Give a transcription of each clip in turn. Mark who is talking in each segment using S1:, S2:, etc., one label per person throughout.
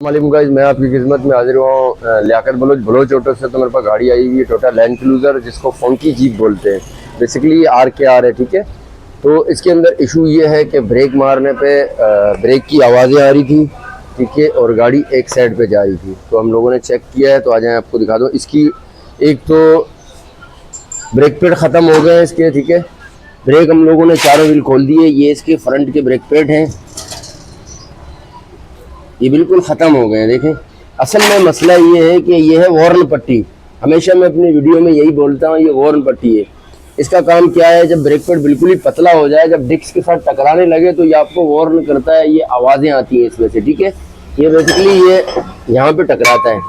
S1: वालेकुम गाइस, मैं आपकी खिदमत में हाजिर हुआ हूँ लियाकत बलोच ऑटो से। तो मेरे पास गाड़ी आई हुई है टोयोटा लैंड क्रूजर, जिसको फंकी जीप बोलते हैं। बेसिकली आर है, ठीक है। तो इसके अंदर इशू ये है कि ब्रेक मारने पे ब्रेक की आवाज़ें आ रही थी, ठीक है, और गाड़ी एक साइड पे जा रही थी। तो हम लोगों ने चेक किया है, तो आ जाए आपको दिखा दूँ। इसकी एक तो ब्रेक पैड ख़त्म हो गए हैं इसके, ठीक है। ब्रेक हम लोगों ने चारों व्हील खोल दिए। ये इसके फ्रंट के ब्रेक पैड हैं, ये बिल्कुल ख़त्म हो गए हैं। देखें, असल में मसला ये है कि ये है वॉर्न पट्टी। हमेशा मैं अपनी वीडियो में यही बोलता हूँ, ये वॉर्न पट्टी है। इसका काम क्या है, जब ब्रेक पैड बिल्कुल ही पतला हो जाए, जब डिस्क के साथ टकराने लगे, तो ये आपको वॉर्न करता है, ये आवाज़ें आती हैं इसमें से, ठीक है। ये बेसिकली ये यहाँ पे टकराता है,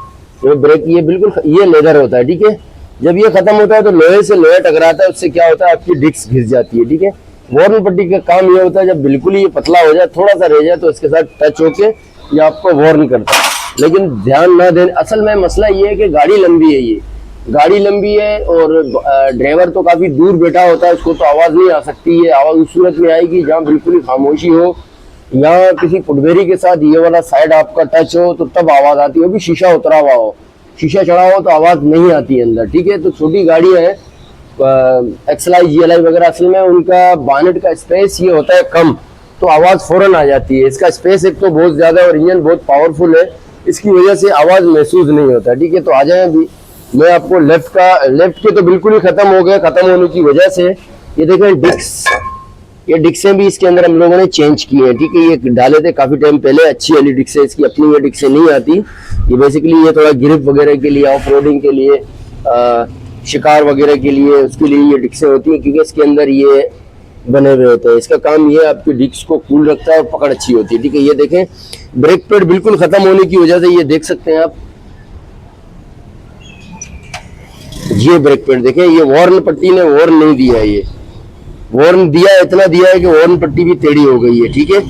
S1: जो ब्रेक, ये बिल्कुल ये लेदर होता है, ठीक है। जब ये ख़त्म होता है तो लोहे से लोहा टकराता है, उससे क्या होता है, आपकी डिस्क घिस जाती है, ठीक है। वॉर्न पट्टी का काम ये होता है, जब बिल्कुल ही ये पतला हो जाए, थोड़ा सा रह जाए, तो इसके साथ टच होके ये आपको वार्न करता है। लेकिन ध्यान ना दें, असल में मसला ये है कि गाड़ी लंबी है, ये गाड़ी लंबी है और ड्राइवर तो काफ़ी दूर बैठा होता है, उसको तो आवाज़ नहीं आ सकती है। आवाज़ उस सूरत में आएगी जहाँ बिल्कुल ही खामोशी हो, या किसी फुटबेरी के साथ ये वाला साइड आपका टच हो, तो तब आवाज़ आती है। वो भी शीशा उतरा हुआ हो, शीशा चढ़ा हो, तो आवाज़ नहीं आती है अंदर, ठीक है। तो छोटी गाड़ियाँ हैं, XLI GLI वगैरह, असल में उनका बानेट का स्पेस ये होता है कम, तो आवाज़ फ़ौरन आ जाती है। इसका स्पेस एक तो बहुत ज़्यादा है और इंजन बहुत पावरफुल है, इसकी वजह से आवाज़ महसूस नहीं होता, ठीक है। तो आ जाए अभी मैं आपको लेफ्ट के तो बिल्कुल ही ख़त्म हो गए। ख़त्म होने की वजह से ये देखें ये डिक्सें भी इसके अंदर हम लोगों ने चेंज की है, ठीक है। ये डाले थे काफ़ी टाइम पहले, अच्छी वाली डिक्सें, इसकी अपनी ये डिक्सें नहीं आती। ये बेसिकली ये थोड़ा ग्रिप वगैरह के लिए, ऑफ रोडिंग के लिए, शिकार वगैरह के लिए, उसके लिए ये डिक्सें होती हैं, क्योंकि इसके अंदर ये बने हुए होते हैं। इसका काम ये आपकी डिस्क को कूल रखता है और पकड़ अच्छी होती है, ठीक है। ये देखें, ब्रेक पैड बिल्कुल खत्म होने की वजह से ये देख सकते हैं आप, ये ब्रेक पैड देखें, ये वॉर्न पट्टी ने वॉर्न नहीं दिया है। ये वॉर्न दिया, इतना दिया है कि वॉर्न पट्टी भी टेढ़ी हो गई है, ठीक है।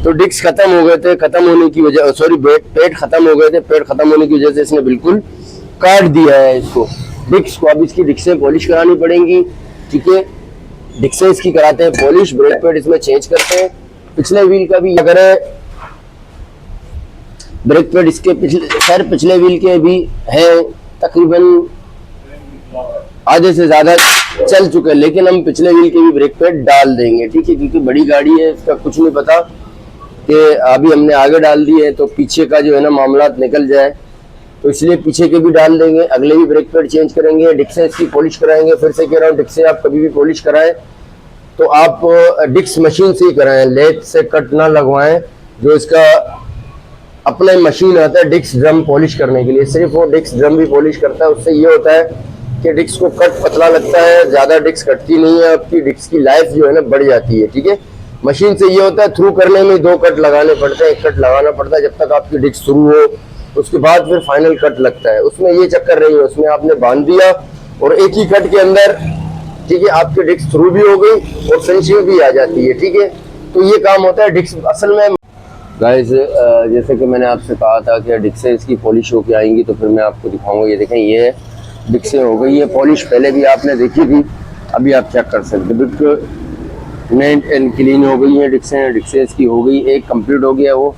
S1: तो डिस्क खत्म हो गए थे, खत्म होने की वजह, सॉरी, पैड खत्म हो गए थे, पैड खत्म होने की वजह से इसने बिल्कुल काट दिया है इसको, डिस्क को। अब इसकी डिस्कें पॉलिश करानी पड़ेंगी, ठीक है। डिक्सें इसकी कराते हैं पॉलिश, ब्रेक पैड इसमें चेंज करते हैं। पिछले व्हील का भी अगर ब्रेक पैड इसके पिछले व्हील के भी है, तकरीबन आधे से ज़्यादा चल चुके हैं, लेकिन हम पिछले व्हील के भी ब्रेक पैड डाल देंगे, ठीक है। क्योंकि बड़ी गाड़ी है, इसका कुछ नहीं पता कि अभी हमने आगे डाल दी है तो पीछे का जो है ना मामला निकल जाए, तो इसलिए पीछे के भी डाल देंगे। अगले भी ब्रेक पैड चेंज करेंगे, डिक्सें इसकी पॉलिश कराएंगे। फिर से कह रहा हूँ, डिक्सें आप कभी भी पॉलिश कराएं तो आप डिक्स मशीन से ही कराएं, लेथ से कट ना लगवाएं। जो इसका अपना मशीन आता है डिक्स ड्रम पॉलिश करने के लिए, सिर्फ वो डिक्स ड्रम भी पॉलिश करता है। उससे ये होता है कि डिक्स को कट पतला लगता है, ज़्यादा डिक्स कटती नहीं है, आपकी डिक्स की लाइफ जो है ना बढ़ जाती है, ठीक है। मशीन से ये होता है, थ्रू करने में 2 कट लगाने पड़ते हैं, 1 कट लगाना पड़ता है जब तक आपकी डिक्स थ्रू हो, उसके बाद फिर फाइनल कट लगता है। उसमें ये चक्कर नहीं है, उसमें आपने बांध दिया और एक ही कट के अंदर, ठीक है, आपकी डिस्क थ्रू भी हो गई और फिनिशिंग भी आ जाती है, ठीक है। तो ये काम होता है डिस्क। असल में गाइस, जैसे कि मैंने आपसे कहा था कि डिस्कें इसकी पॉलिश होके आएंगी तो फिर मैं आपको दिखाऊंगा। ये देखें, ये डिस्कें हो गई है पॉलिश, पहले भी आपने देखी थी, अभी आप चेक कर सकते हैं, बिल्कुल नीट एंड क्लीन हो गई है डिस्कें इसकी हो गई। एक कंप्लीट हो गया वो,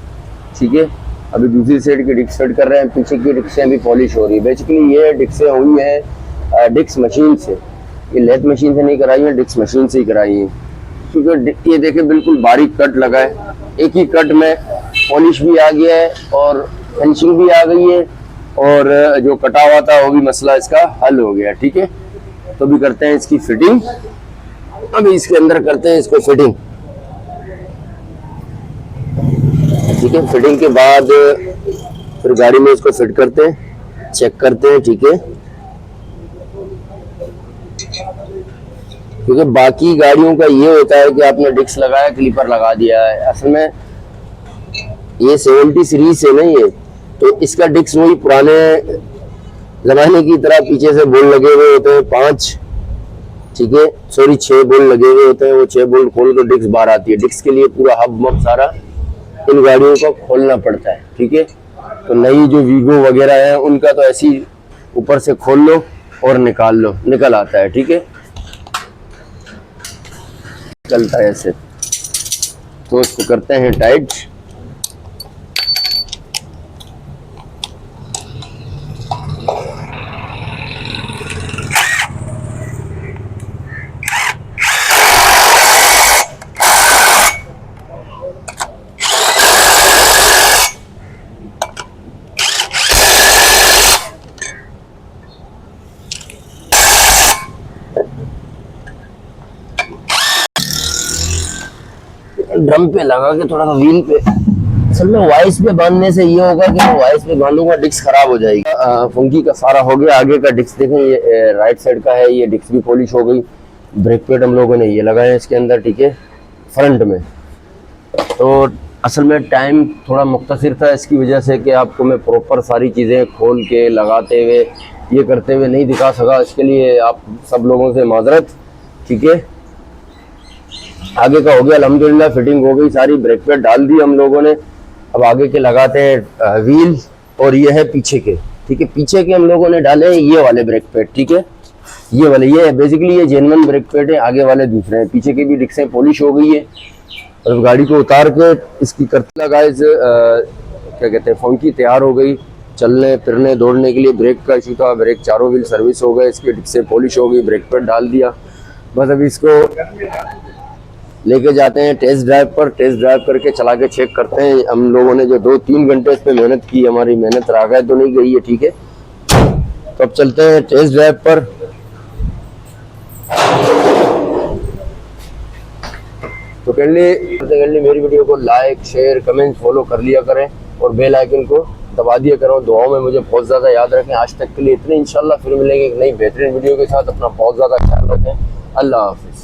S1: ठीक है। अभी दूसरी साइड की डिस्क फिट कर रहे हैं, पीछे की डिस्कें भी पॉलिश हो रही है। बेसिकली ये डिस्कें हुई हैं डिस्क मशीन से, ये लेथ मशीन से नहीं कराई है, डिस्क मशीन से ही कराई है। क्योंकि ये देखें बिल्कुल बारीक कट लगा है, एक ही कट में पॉलिश भी आ गया है और फिनिशिंग भी आ गई है, और जो कटा हुआ था वो भी मसला इसका हल हो गया, ठीक है। तो भी करते हैं इसकी फिटिंग, अभी इसके अंदर करते हैं इसको फिटिंग, ठीक है। फिटिंग के बाद फिर गाड़ी में इसको फिट करते हैं, चेक करते हैं, ठीक है। क्योंकि बाकी गाड़ियों का ये होता है कि आपने डिस्क लगाया, क्लीपर लगा दिया है। असल में ये 70 सीरीज से नहीं है, तो इसका डिस्क वही पुराने जमाने की तरह पीछे से बोल्ट लगे हुए होते हैं 5, ठीक है, सॉरी 6 बोल्ट लगे हुए होते हैं। वो 6 बोल्ट खोल कर डिस्क बाहर आती है। डिस्क के लिए पूरा हब मब सारा इन गाड़ियों को खोलना पड़ता है, ठीक है। तो नई जो वीगो वगैरह है उनका तो ऐसी ऊपर से खोल लो और निकाल लो, निकल आता है, ठीक है, चलता है ऐसे। तो इसको करते हैं टाइट, ड्रम पे लगा के थोड़ा सा व्हील पे, असल में वाइस पे बांधने से ये होगा कि मैं वाइस पे बांधूंगा डिस्क खराब हो जाएगी। फंकी का सारा हो गया। आगे का डिस्क देखें, ये राइट साइड का है, ये डिस्क भी पॉलिश हो गई। ब्रेक पैड हम लोगों ने ये लगाए इसके अंदर, ठीक है, फ्रंट में। तो असल में टाइम थोड़ा मुख्तसर था, इसकी वजह से कि आपको मैं प्रॉपर सारी चीज़ें खोल के लगाते हुए ये करते हुए नहीं दिखा सका। इसके लिए आप सब लोगों से माजरत, ठीक है। आगे का हो गया अल्हम्दुलिल्लाह, फिटिंग हो गई सारी, ब्रेक पैड डाल दी हम लोगों ने। अब आगे के लगाते हैं व्हील, और ये है पीछे के, ठीक है। पीछे के हम लोगों ने डाले हैं ये वाले ब्रेक पैड, ठीक है, ये वाले, ये बेसिकली ये जेन्युइन ब्रेक पैड है, आगे वाले दूसरे हैं। पीछे की भी डिस्कें पॉलिश हो गई है। और गाड़ी को उतार के इसकी करते लगाए क्या कहते हैं, फंकी तैयार हो गई चलने फिरने दौड़ने के लिए। ब्रेक का इशू था, ब्रेक चारों व्हील सर्विस हो गए, इसकी डिस्कें पॉलिश हो गई, ब्रेक पैड डाल दिया। बस अभी इसको लेके जाते हैं टेस्ट ड्राइव पर, टेस्ट ड्राइव करके चला के चेक करते हैं। हम लोगों ने जो 2-3 घंटे इस पर मेहनत की, हमारी मेहनत रागा तो नहीं गई है, ठीक है। तो अब चलते हैं टेस्ट ड्राइव पर। तो काइंडली मेरी वीडियो को लाइक शेयर कमेंट फॉलो कर लिया करें, और बेल आइकन को दबा दिया करो। दुआओं में मुझे बहुत ज़्यादा याद रखें। आज तक के लिए इतने, इंशाल्लाह फिर मिलेंगे एक नई बेहतरीन वीडियो के साथ। अपना बहुत ज़्यादा ख्याल रखें। अल्लाह हाफिज़।